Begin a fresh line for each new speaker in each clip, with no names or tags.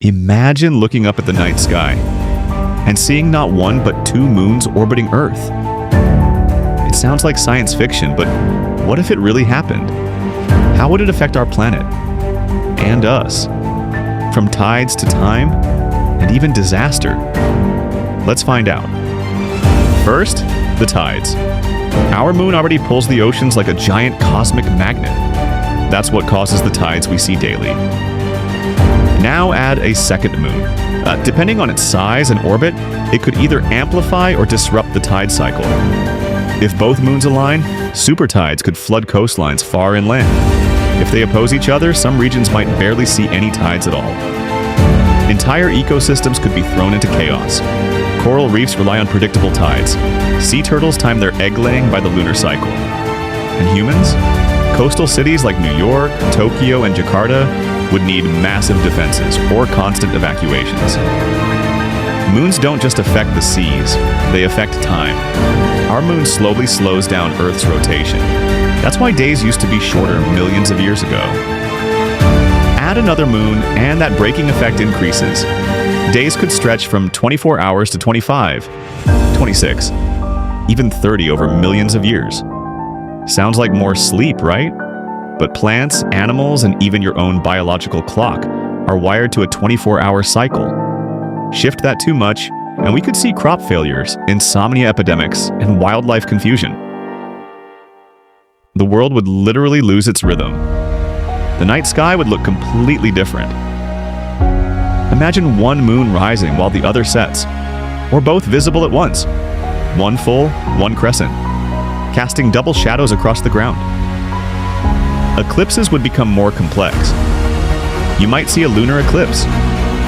Imagine looking up at the night sky and seeing not one but two moons orbiting Earth. It sounds like science fiction, but what if it really happened? How would it affect our planet and us? From tides to time and even disaster. Let's find out. First, the tides. Our moon already pulls the oceans like a giant cosmic magnet. That's what causes the tides we see daily. Now add a second moon. Depending on its size and orbit, it could either amplify or disrupt the tide cycle. If both moons align, super tides could flood coastlines far inland. If they oppose each other, some regions might barely see any tides at all. Entire ecosystems could be thrown into chaos. Coral reefs rely on predictable tides. Sea turtles time their egg-laying by the lunar cycle. And humans? Coastal cities like New York, Tokyo, and Jakarta would need massive defenses or constant evacuations. Moons don't just affect the seas, they affect time. Our moon slowly slows down Earth's rotation. That's why days used to be shorter millions of years ago. Add another moon, and that braking effect increases. Days could stretch from 24 hours to 25, 26, even 30 over millions of years. Sounds like more sleep, right? But plants, animals, and even your own biological clock are wired to a 24-hour cycle. Shift that too much, and we could see crop failures, insomnia epidemics, and wildlife confusion. The world would literally lose its rhythm. The night sky would look completely different. Imagine one moon rising while the other sets, or both visible at once. One full, one crescent, casting double shadows across the ground. Eclipses would become more complex. You might see a lunar eclipse,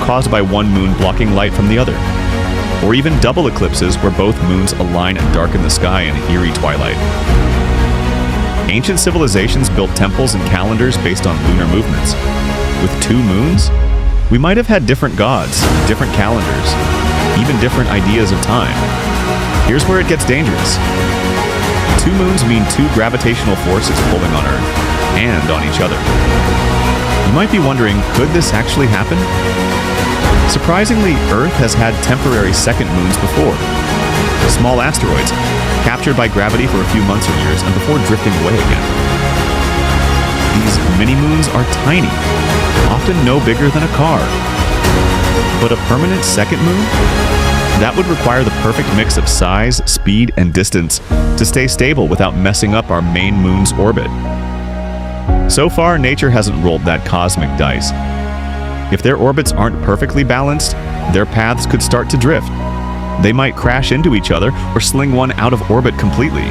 caused by one moon blocking light from the other, or even double eclipses where both moons align and darken the sky in eerie twilight. Ancient civilizations built temples and calendars based on lunar movements. With two moons, we might have had different gods, different calendars, even different ideas of time. Here's where it gets dangerous. Two moons mean two gravitational forces pulling on Earth and on each other. You might be wondering, could this actually happen? Surprisingly, Earth has had temporary second moons before. Small asteroids, captured by gravity for a few months or years and before drifting away again. These mini-moons are tiny, often no bigger than a car. But a permanent second moon? That would require the perfect mix of size, speed, and distance to stay stable without messing up our main moon's orbit. So far, nature hasn't rolled that cosmic dice. If their orbits aren't perfectly balanced, their paths could start to drift. They might crash into each other or sling one out of orbit completely.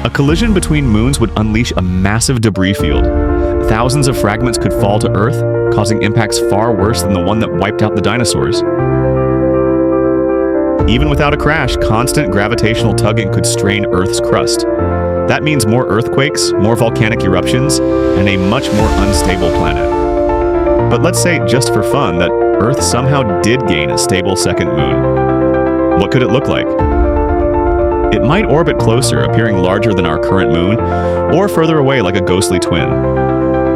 A collision between moons would unleash a massive debris field. Thousands of fragments could fall to Earth, causing impacts far worse than the one that wiped out the dinosaurs. Even without a crash, constant gravitational tugging could strain Earth's crust. That means more earthquakes, more volcanic eruptions, and a much more unstable planet. But let's say, just for fun, that Earth somehow did gain a stable second moon. What could it look like? It might orbit closer, appearing larger than our current moon, or further away like a ghostly twin.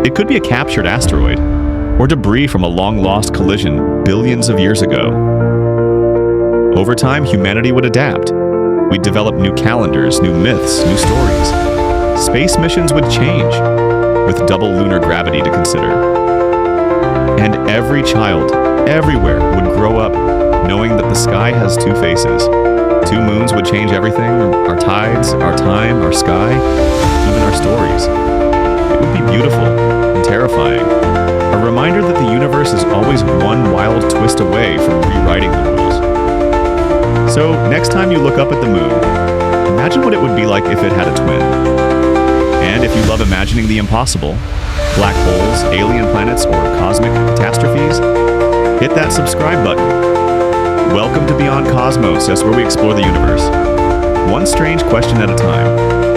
It could be a captured asteroid, or debris from a long-lost collision billions of years ago. Over time, humanity would adapt. We'd develop new calendars, new myths, new stories. Space missions would change, with double lunar gravity to consider. And every child, everywhere, would grow up knowing that the sky has two faces. Two moons would change everything, our tides, our time, our sky, even our stories. It would be beautiful and terrifying. A reminder that the universe is always one wild twist away from rewriting the rules. So, next time you look up at the moon, imagine what it would be like if it had a twin. And if you love imagining the impossible, black holes, alien planets, or cosmic catastrophes, hit that subscribe button. Welcome to Beyond Cosmos, where we explore the universe, one strange question at a time.